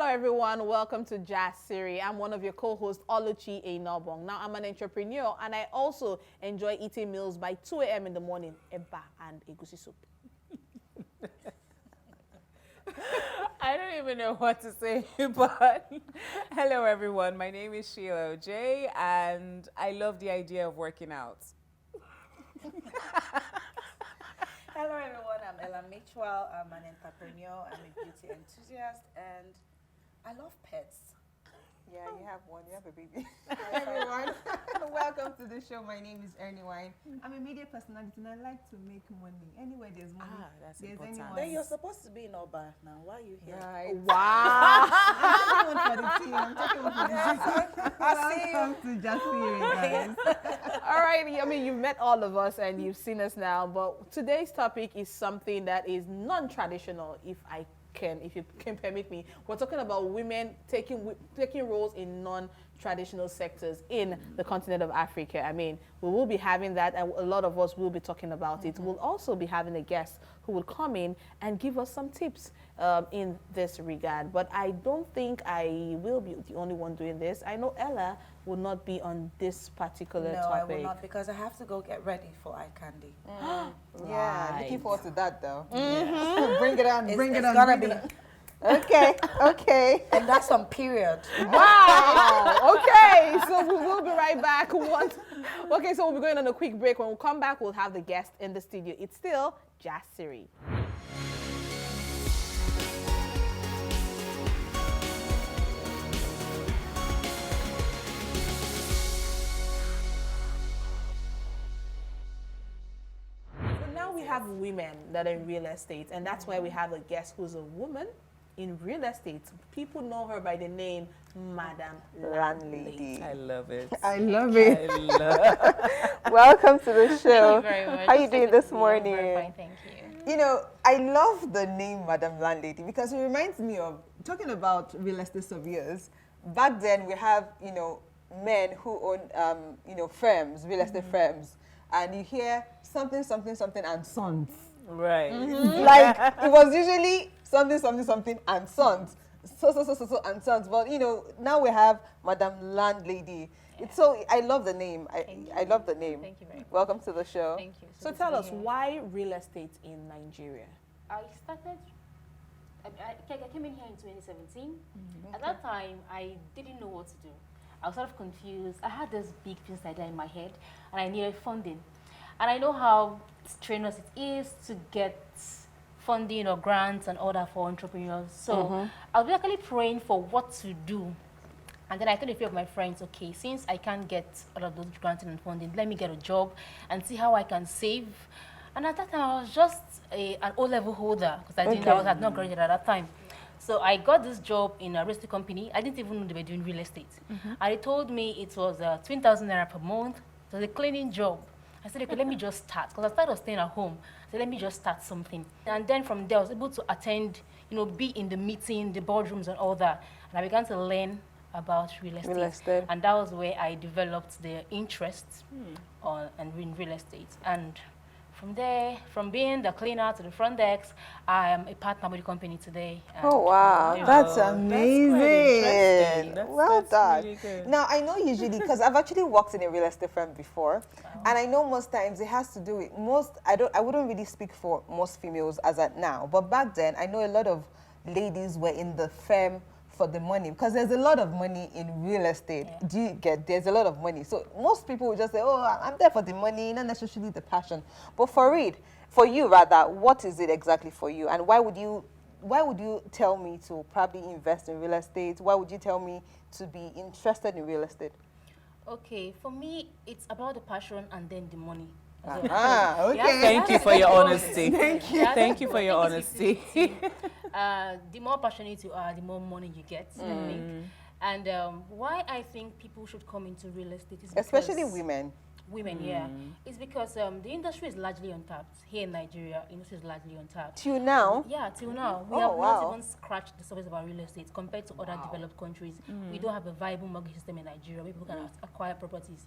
Hello everyone, welcome to Jazz Siri. I'm one of your co-hosts, Oluchi Enobong. Now I'm an entrepreneur and I also enjoy eating meals by 2 a.m. in the morning, eba and egusi soup. I don't even know what to say, but hello everyone. My name is Sheila J, and I love the idea of working out. Hello everyone, I'm Ella Mitchell. I'm an entrepreneur, I'm a beauty enthusiast, and I love pets. Yeah, you have one. You have a baby. Hi everyone. Welcome to the show. My name is Ernie Wine. I'm a media personality and I like to make money. Anywhere there's money, That's there's important. anyone. Then you're supposed to be in Oba now. Why are you here? Right. Wow. I'm taking one for the team. I'm taking one for the team. I see you. Welcome to Just Hearing, guys. All right, I mean, you've met all of us and you've seen us now, but today's topic is something that is non-traditional, if you can permit me. We're talking about women taking roles in non-traditional sectors in the continent of Africa. I mean, we will be having that, and a lot of us will be talking about it. We'll also be having a guest who will come in and give us some tips in this regard. But I don't think I will be the only one doing this. I know Ella will not be on this particular topic. No, I will not, because I have to go get ready for eye candy. Yeah, looking forward to that though. Mm-hmm. Bring it on, It's bring it on. gonna bring be, it on. Okay, okay. and that's on period. Wow. Okay, so we will be right back. Okay, so we'll be going on a quick break. When we come back, we'll have the guest in the studio. It's still Jazz Siri. So now we have women that are in real estate, and that's why we have a guest who's a woman in real estate. People know her by the name Madam Landlady. I love it. I love it. I love Welcome to the show. Thank you very much. How are you doing this I'm morning? very fine, thank you. You know, I love the name Madam Landlady because it reminds me of talking about real estate surveyors. Back then, we have, men who own, firms, real estate firms, and you hear something, something, something, and sons. Right. Like, it was usually something, something, something, and sons. So, and sons. But, now we have Madam Landlady. It's so, I love the name. I love the name. Thank you very much. Welcome to the show. Thank you. So good tell to us, be here. why real estate in Nigeria? I came in here in 2017. At that time, I didn't know what to do. I was sort of confused. I had this big business idea in my head, and I needed funding. And I know how strenuous it is to get funding or grants and all that for entrepreneurs. So I was actually praying for what to do. And then I told a few of my friends, okay, since I can't get all of those grants and funding, let me get a job and see how I can save. And at that time, I was just an O-level holder because I had not graduated at that time. So I got this job in a real estate company. I didn't even know they were doing real estate. And they told me it was 20,000 naira per month. It was a cleaning job. I said, okay, let me just start. Because I started staying at home. I said, let me just start something. And then from there, I was able to attend, be in the meeting, the boardrooms and all that. And I began to learn about real estate. And that was where I developed the interest in real estate. And from there, from being the cleaner to the front desk, I am a partner with the company today. Oh, wow. That's amazing. That's done. really good. Now, I know usually, because I've actually worked in a real estate firm before, and I know most times it has to do with I wouldn't really speak for most females as at now, but back then, I know a lot of ladies were in the firm for the money, because there's a lot of money in real estate. Yeah. Do you get? There's a lot of money. So most people will just say, oh, I'm there for the money, not necessarily the passion. But for you rather, what is it exactly for you? And why would you tell me to probably invest in real estate? Why would you tell me to be interested in real estate? Okay, for me, it's about the passion and then the money. Okay. Thank you for your honesty. Thank you. Thank you for your honesty. The more passionate you are, the more money you get, I think. And why I think people should come into real estate is because Especially women. Women, yeah. It's because the industry is largely untapped. Here in Nigeria, industry is largely untapped. Till now? Yeah, till now. We Oh, have wow. not even scratched the surface of our real estate compared to other developed countries. We don't have a viable mortgage system in Nigeria where people can acquire properties,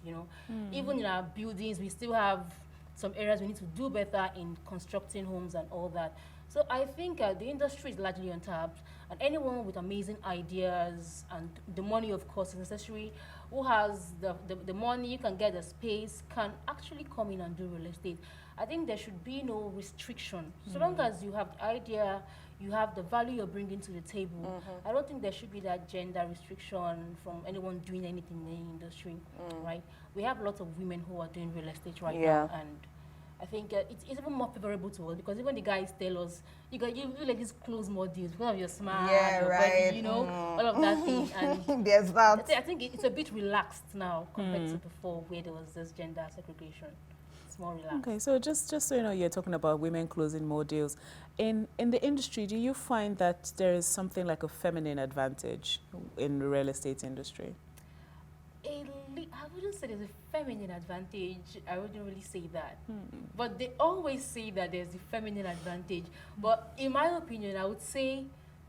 Even in our buildings, we still have some areas we need to do better in constructing homes and all that. So I think the industry is largely untapped, and anyone with amazing ideas and the money, of course, is necessary, who has the money, you can get the space, can actually come in and do real estate. I think there should be no restriction. So long as you have the idea, you have the value you're bringing to the table, I don't think there should be that gender restriction from anyone doing anything in the industry, right? We have lots of women who are doing real estate right now, and I think it's even more favorable to us because even the guys tell us, you like these close more deals because of your smile, your body, you know, all of that thing. And there's that. I think it's a bit relaxed now compared to before where there was this gender segregation. It's more relaxed. Okay, so just so you know, you're talking about women closing more deals. In the industry, do you find that there is something like a feminine advantage in the real estate industry? I wouldn't say there's a feminine advantage. I wouldn't really say that. But they always say that there's a feminine advantage. But in my opinion, I would say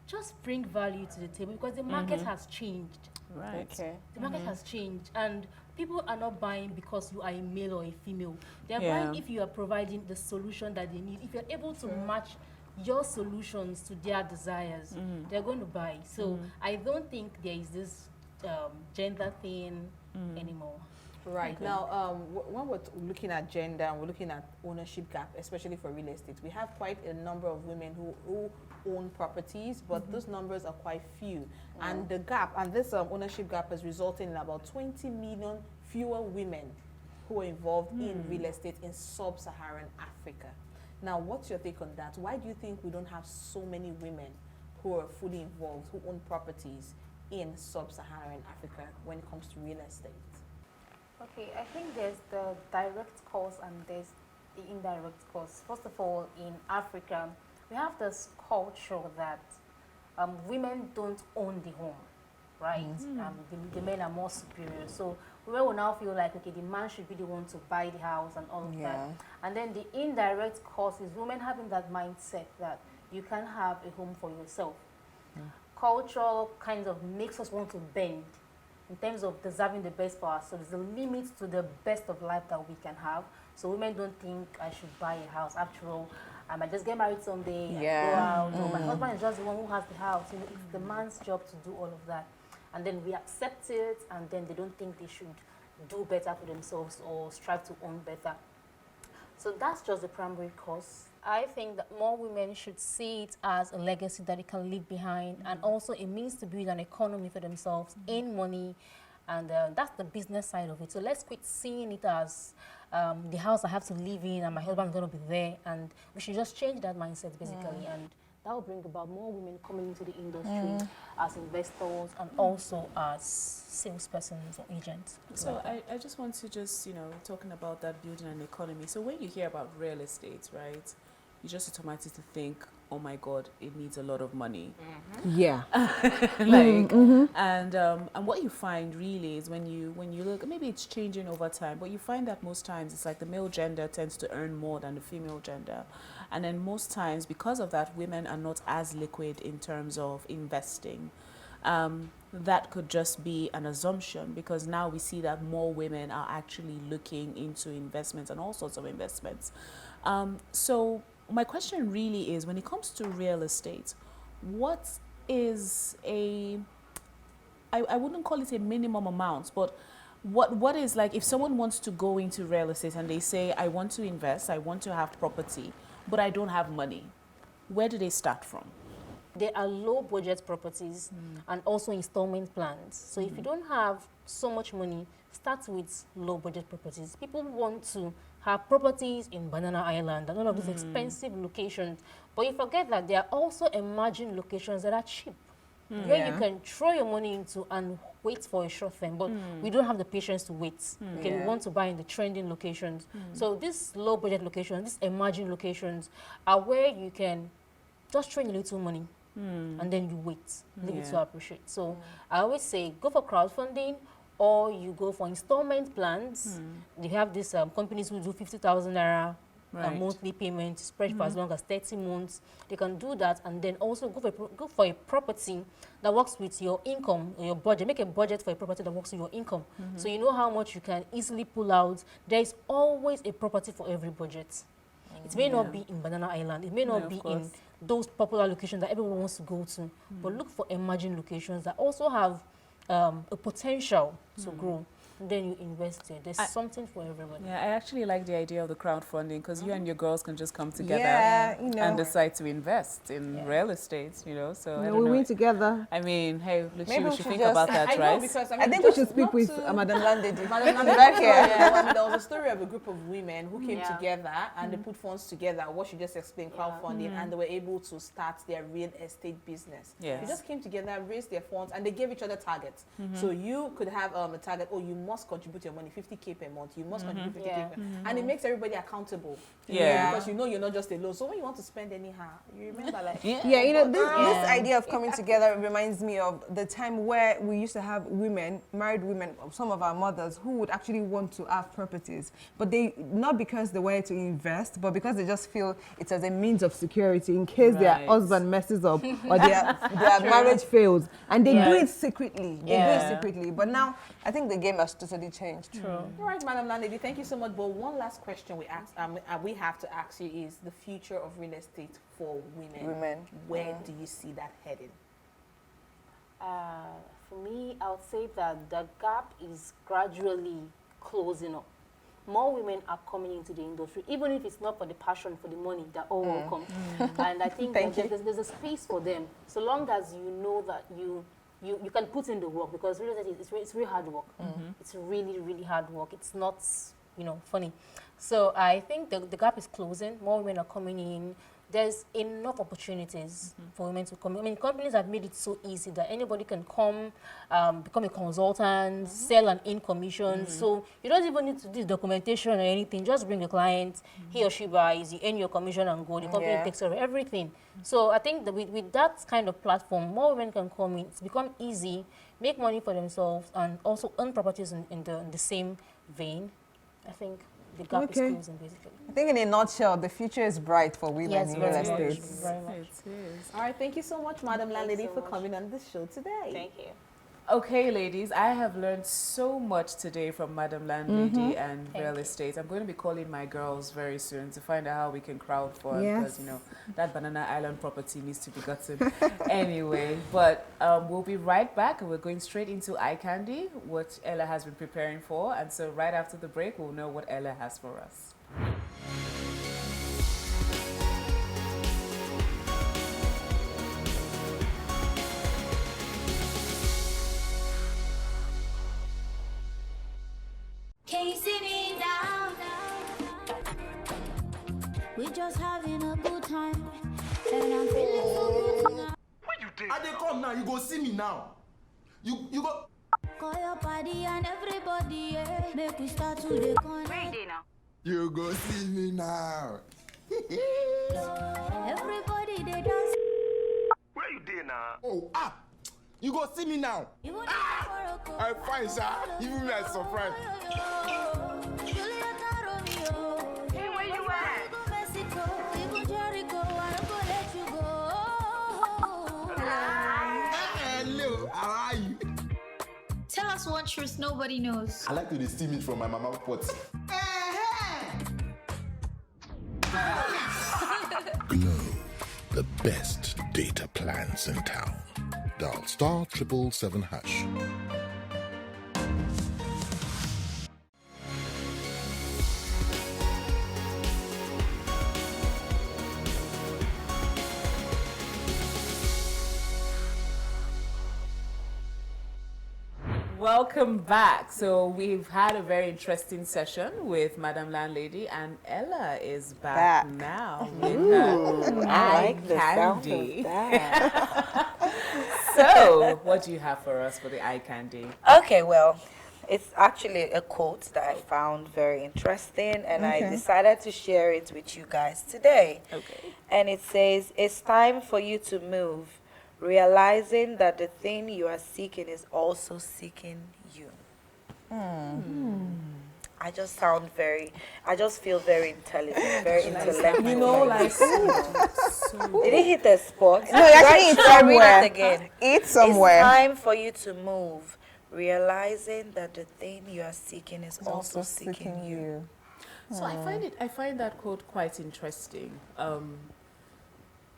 just bring value to the table because the market has changed. Right. Okay. The market has changed, and people are not buying because you are a male or a female. They're Yeah. buying if you are providing the solution that they need. If you're able to match your solutions to their desires, they're going to buy. So I don't think there is this gender thing anymore. Right. Now, when we're looking at gender and we're looking at ownership gap, especially for real estate, we have quite a number of women who own properties, but those numbers are quite few. And the gap, and this ownership gap has resulted in about 20 million fewer women who are involved in real estate in sub-Saharan Africa. Now, what's your take on that? Why do you think we don't have so many women who are fully involved, who own properties in sub-Saharan Africa when it comes to real estate? Okay, I think there's the direct cause and there's the indirect cause. First of all, in Africa, we have this culture that women don't own the home, right? The men are more superior. So women will now feel like, okay, the man should be the one to buy the house and all of that. And then the indirect cause is women having that mindset that you can have a home for yourself. Culture kind of makes us want to bend in terms of deserving the best for ourselves. There's a limit to the best of life that we can have. So women don't think I should buy a house. After all, I might just get married someday and go out. Or my husband is just the one who has the house. You know, it's the man's job to do all of that. And then we accept it, and then they don't think they should do better for themselves or strive to own better. So that's just the primary cause. I think that more women should see it as a legacy that they can leave behind and also a means to build an economy for themselves, earn money, and that's the business side of it. So let's quit seeing it as the house I have to live in and my husband's going to be there, and we should just change that mindset basically, and that will bring about more women coming into the industry as investors and also as salespersons or agents. So I just want to talking about that building an economy. So when you hear about real estate, right, you just automatically think, oh my God, it needs a lot of money. Yeah. And what you find really is when you look, maybe it's changing over time, but you find that most times it's like the male gender tends to earn more than the female gender. And then most times, because of that, women are not as liquid in terms of investing. That could just be an assumption because now we see that more women are actually looking into investments and all sorts of investments. So my question really is, when it comes to real estate, what is I wouldn't call it a minimum amount, but what is, like, if someone wants to go into real estate and they say, I want to invest, I want to have property, but I don't have money, where do they start from? There are low budget properties and also installment plans. So if you don't have so much money, start with low budget properties. People want to have properties in Banana Island and all of these expensive locations, but you forget that there are also emerging locations that are cheap, where you can throw your money into and wait for a short term, but we don't have the patience to wait. Okay, we want to buy in the trending locations. So these low budget locations, these emerging locations are where you can just throw in a little money and then you wait, leave it to appreciate. So I always say go for crowdfunding, or you go for installment plans. They have these companies who do 50,000 naira monthly payment, spread for as long as 30 months. They can do that, and then also go for a property that works with your income or your budget. Make a budget for a property that works with your income. So you know how much you can easily pull out. There is always a property for every budget. It may not be in Banana Island. It may not be in those popular locations that everyone wants to go to, but look for emerging locations that also have a potential to grow. Then you invest there. There's something for everybody. Yeah, I actually like the idea of the crowdfunding because you and your girls can just come together Yeah, and decide to invest in real estate, you know. So I don't we know. win together. I mean, hey, look, Maybe we we should should think just- about that, I know, right? because I think we just should speak not with to- Madam Landlady. Madam Landlady, Back here. yeah. I mean, there was a story of a group of women who came Yeah. together and they put funds together, what you just explained, crowdfunding, and they were able to start their real estate business. Yes. They just came together, raised their funds, and they gave each other targets. So you could have a target, oh, you must contribute your money, 50K per month, you must contribute 50K per and it makes everybody accountable. Yeah. Because you know you're not just alone. So when you want to spend anyhow, you remember like, Yeah, you know, this idea of coming together reminds me of the time where we used to have women, married women, some of our mothers, who would actually want to have properties, but they, not because they wanted to invest, but because they just feel it's as a means of security in case their Right. husband messes up or their marriage fails. And they do Yeah. it secretly. They do it secretly. But now, I think the game has totally changed. True. all right, Madam Landlady, thank you so much. But one last question we have to ask you is the future of real estate for women. Where do you see that heading? For me, I would say that the gap is gradually closing up. More women are coming into the industry, even if it's not for the passion, for the money, that all will come. And I think that there's a space for them, so long as you know that you can put in the work, because real estate it's really hard work. It's really, really hard work. It's not, funny. So I think the gap is closing. More women are coming in. There's enough opportunities for women to come in. I mean, companies have made it so easy that anybody can come, become a consultant, sell and in commission. So you don't even need to do documentation or anything. Just bring a client, he or she buys, you earn your commission and go. The company takes care of everything. So I think that with that kind of platform, more women can come in. It's become easy, make money for themselves, and also earn properties in the same vein. I think the gap is closing, basically. I think in a nutshell, the future is bright for women Yes, in real very much. estate. Very much. It is. All right, thank you so much, Madam Landlady, so for much. coming on the show today. Thank you. Okay, ladies, I have learned so much today from Madam Landlady and real estate. I'm going to be calling my girls very soon to find out how we can crowdfund because, that Banana Island property needs to be gotten anyway. But we'll be right back and we're going straight into eye candy, what Ella has been preparing for. And so right after the break, we'll know what Ella has for us. Can you see me now? We're just having a good time, and I'm feeling so good tonight. I dey come now, you go see me now. You go. Call your party and everybody, yeah. Make we start to the corner. You go see me now. Everybody they dance. Where you dey now? Oh, you go see me now. You want to I fine, sir. Even me, I surprised. Hey, where you at? Go Mexico, you go Jericho, I don't go let you go. Hello, how are you? Tell us one truth nobody knows. I like to dey steam it from my mama pot. Glow, the best data plans in town. Dial star 777#. Welcome back. So we've had a very interesting session with Madam Landlady, and Ella is back now with her eye candy. So, what do you have for us for the eye candy? Okay, well, it's actually a quote that I found very interesting, and I decided to share it with you guys today. Okay. And it says, "It's time for you to move, realizing that the thing you are seeking is also seeking you." I just feel very intelligent, very intellectual. You know, like, Did it hit the spot? No, you actually eat I'll read somewhere. it again. Eat somewhere. It's time for you to move, realizing that the thing you are seeking is also seeking you. So I find that quote quite interesting.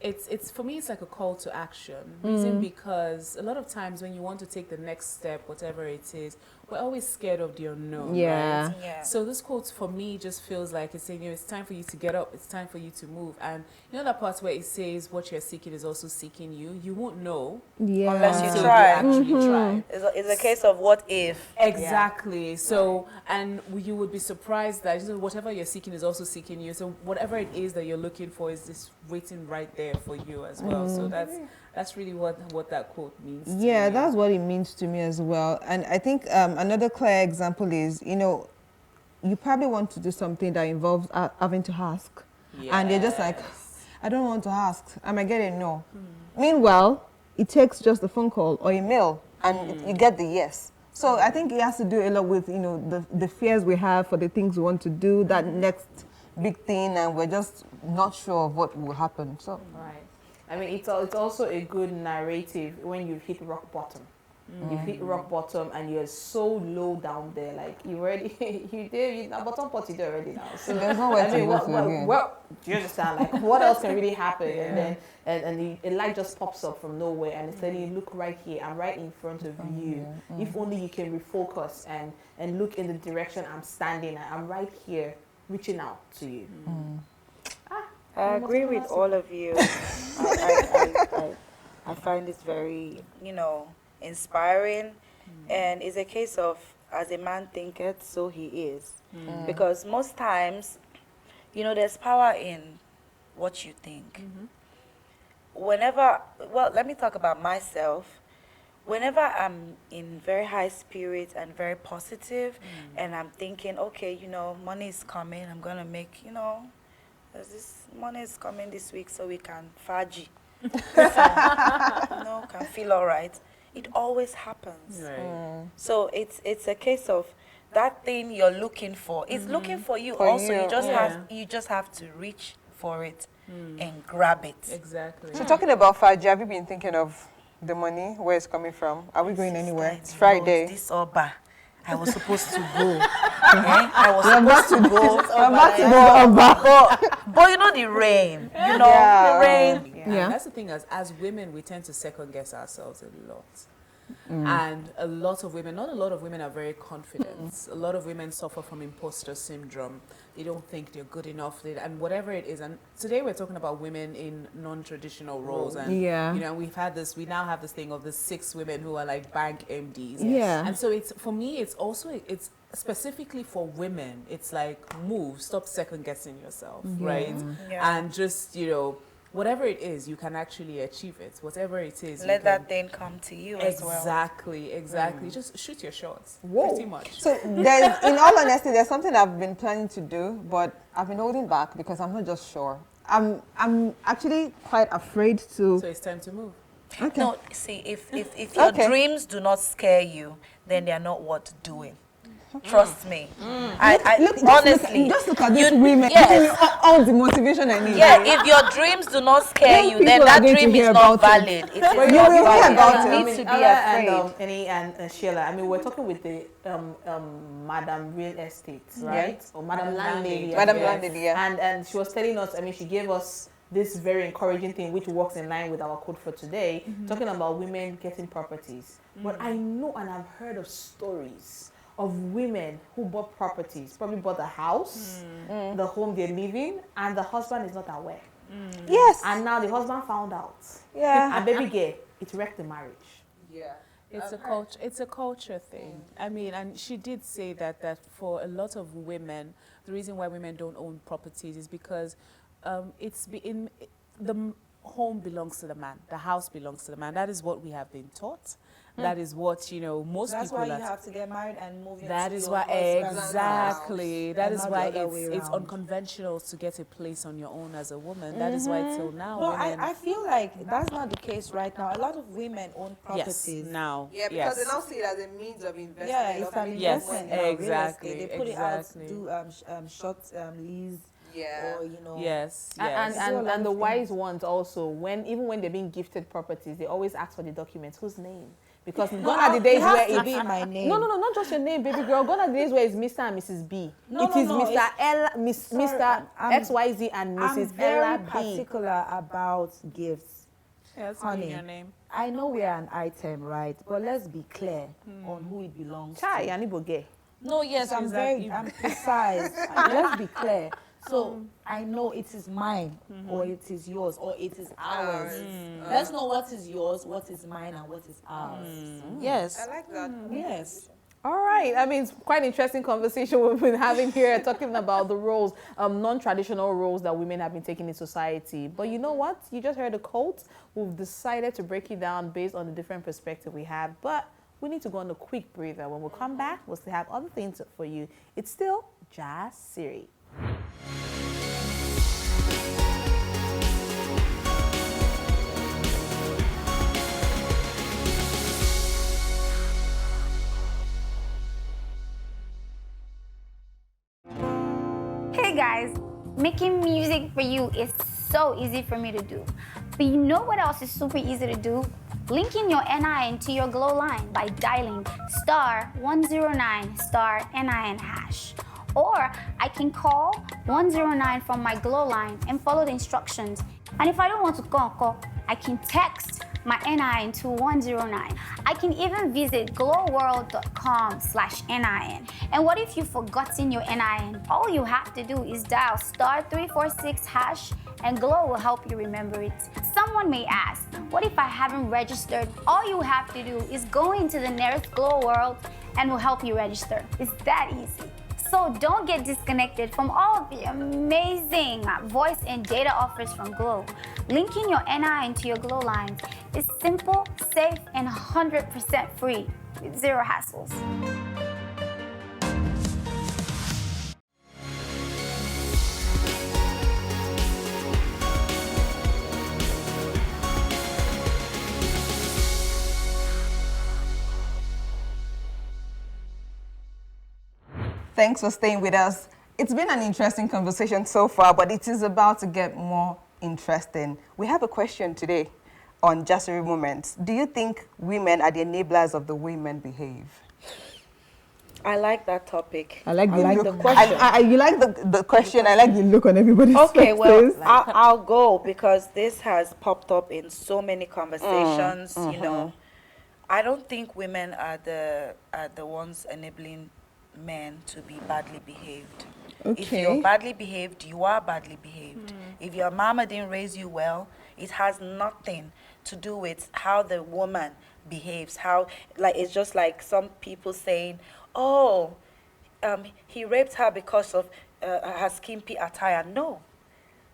It's for me, it's like a call to action. Reason because a lot of times when you want to take the next step, whatever it is, we're always scared of the unknown, Yeah. right? Yeah. So this quote for me just feels like it's saying, it's time for you to get up, it's time for you to move. And you know that part where it says what you're seeking is also seeking you? You won't know Yeah. Unless you until try. actually try. It's a case of what if. Exactly. So, and you would be surprised that whatever you're seeking is also seeking you. So whatever it is that you're looking for is just waiting right there for you as well. So that's really what that quote means. To Yeah, me. that's what it means to me as well. And I think another clear example is, you probably want to do something that involves having to ask. And you're just like, I don't want to ask. I might get a no. Meanwhile, it takes just a phone call or a mail and you get the yes. So I think it has to do a lot with, the fears we have for the things we want to do, that next big thing, and we're just not sure of what will happen. So. Right. I mean, it's also a good narrative when you hit rock bottom. You hit rock bottom and you're so low down there, like you already you're bottom pot you already now. So there's nowhere to go to again. Do you understand? Like what else can really happen? And then and a light just pops up from nowhere and it's telling you, look right here, I'm right in front of you. If only you can refocus and look in the direction I'm standing at. I'm right here, reaching out to you. I agree with all of you. I find it very, inspiring. And it's a case of, as a man thinketh, so he is. Because most times, there's power in what you think. Let me talk about myself. Whenever I'm in very high spirits and very positive, and I'm thinking, okay, money is coming, I'm going to make, this money is coming this week so we can faji. Can feel all right. It always happens. Right. So it's a case of that thing you're looking for. It's looking for you For also. you, You just have to reach for it and grab it. Exactly. So talking about Faji, have you been thinking of the money, where it's coming from? Are we going anywhere? It's Friday. This Oba, I was supposed to go. I was supposed to go. But the rain. The rain. Yeah. That's the thing, as women, we tend to second guess ourselves a lot. And a lot of women, not a lot of women are very confident. A lot of women suffer from imposter syndrome. They don't think they're good enough, and whatever it is. And today we're talking about women in non-traditional roles. And, we now have this thing of the 6 women who are like bank MDs. Yeah. And so for me, it's specifically for women. It's like, stop second guessing yourself, right? Yeah. And just, whatever it is, you can actually achieve it. Whatever it is, Let that thing come to you as well. Exactly. Just shoot your shots. Whoa. Pretty much. So in all honesty, there's something I've been planning to do, but I've been holding back because I'm not just sure. I'm actually quite afraid to. So it's time to move. Okay. No, see, if your dreams do not scare you, then they are not worth doing. Trust me. Honestly, just look at these women. Yes. All the motivation I need. Yeah, if your dreams do not scare you, then people are that going to dream is hear not about it. valid. It is You not will hear valid. about You it. need to be Ella afraid. and Sheila, I mean, we're talking with the Madam Real Estate, right? Or Madam Landlady. Madam Landlady, yeah. And she was telling us, I mean, she gave us this very encouraging thing, which works in line with our code for today, talking about women getting properties. But I know and I've heard of stories of women who bought properties, probably bought the house, the home they're living, and the husband is not aware. Yes. And now the husband found out. Yeah. And baby girl, it wrecked the marriage. Yeah. It's a culture. It's a culture thing. I mean, and she did say that for a lot of women, the reason why women don't own properties is because the home belongs to the man. The house belongs to the man. That is what we have been taught. That is what, most That's people why you have to get married and move. That is why, exactly. That is why it's unconventional to get a place on your own as a woman. That is why till now. No, women, I feel like that's not the case right now. A lot of women own properties. yes, now. Yeah, because they now see it as a means of investment. Yeah, it's an Yes, investment. Now, real exactly, estate. They put exactly. it out to do short lease. Yeah. Or, Yes, And the wise ones also, even when they're being gifted properties, they always ask for the documents. Whose name? Because gone are the days where to it's be my name. No, not just your name, baby girl. Gone are the days where it's Mr. and Mrs. B. No, It is no, Mr. L, sorry, Mr. I'm- XYZ and Mrs. I'm very Ella B. particular about gifts. Yes, Honey, your name. I know we are an item, right? But let's be clear on who it belongs Chai, to. Aniboge. No, yes, I'm precise. Let's be clear. So I know it is mine, or it is yours, or it is ours. Let's know what is yours, what is mine, and what is ours. Yes. I like that. Yes. All right. I mean, it's quite an interesting conversation we've been having here, talking about the roles, non-traditional roles that women have been taking in society. But you know what? You just heard a quote. We've decided to break it down based on the different perspective we had. But we need to go on a quick breather. When we come back, we'll still have other things for you. It's still Jazz Siri. Hey guys, making music for you is so easy for me to do. But you know what else is super easy to do? Linking your NIN to your Glow line by dialing *109*NIN hash. Or I can call 109 from my Glow line and follow the instructions. And if I don't want to call, I can text my NIN to 109. I can even visit glowworld.com/NIN. And what if you've forgotten your NIN? All you have to do is dial *346# and Glow will help you remember it. Someone may ask, what if I haven't registered? All you have to do is go into the nearest Glow World and we'll help you register. It's that easy. So don't get disconnected from all of the amazing voice and data offers from Glow. Linking your NIN to your Glow lines is simple, safe, and 100% free with zero hassles. Thanks for staying with us. It's been an interesting conversation so far, but it is about to get more interesting. We have a question today on Jassery Moments. Do you think women are the enablers of the way men behave? I like that topic. I like the look. the question. You like the question. I like the look on everybody's Okay, well, faces. I'll go because this has popped up in so many conversations. You know, I don't think women are the ones enabling men to be badly behaved. If you're badly behaved, you are badly behaved. If your mama didn't raise you well, it has nothing to do with how the woman behaves. How, like, it's just like some people saying, oh, he raped her because of her skimpy attire. No,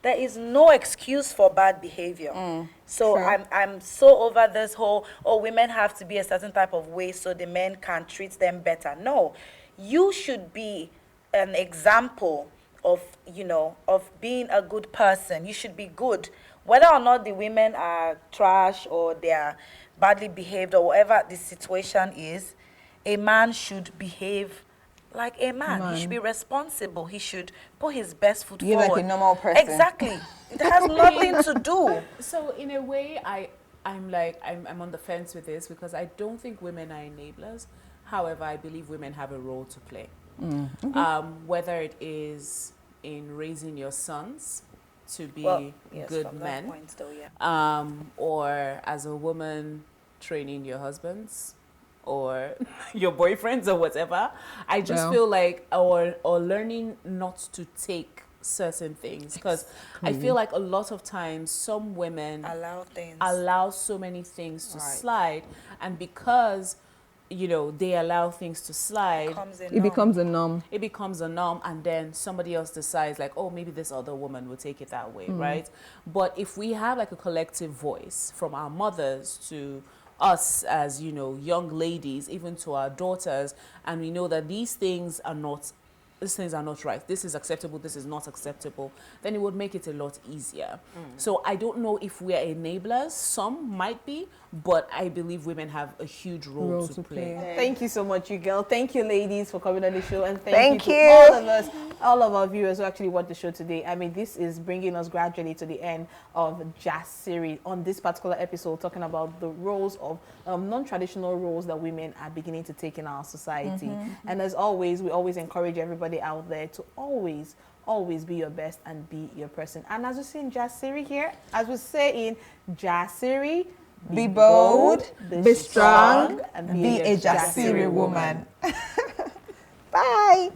there is no excuse for bad behavior. So I'm so over this whole, oh, women have to be a certain type of way so the men can treat them better. No, you should be an example of, you know, of being a good person. You should be good. Whether or not the women are trash or they are badly behaved or whatever the situation is, a man should behave like a man. He should be responsible. He should put his best foot forward. Like a normal person. Exactly. It has nothing to do. So in a way, I'm on the fence with this because I don't think women are enablers. However, I believe women have a role to play. Whether it is in raising your sons to be good from men, that point still, or as a woman training your husbands or your boyfriends or whatever. I just feel like, or learning not to take certain things, because I feel like a lot of times some women allow so many things to slide, and because you know they allow things to slide, it becomes a norm. It becomes a norm, and then somebody else decides like, oh, maybe this other woman will take it that way, right? But if we have like a collective voice from our mothers to us as, you know, young ladies, even to our daughters, and we know that these things are not right, this is acceptable, this is not acceptable, then it would make it a lot easier. So I don't know if we are enablers. Some might be, but I believe women have a huge role to play. Thank you so much, you girl. Thank you, ladies, for coming on the show, and thank Thank you you. to all of us, all of our viewers who actually watched the show today. I mean, this is bringing us gradually to the end of Jazz series on this particular episode, talking about the roles of non-traditional roles that women are beginning to take in our society. And as always, we always encourage everybody out there to always be your best and be your person. And as we see in Jazz series here, as we say in Jazz series, Be bold, be strong, and be a Jasiri woman. Bye.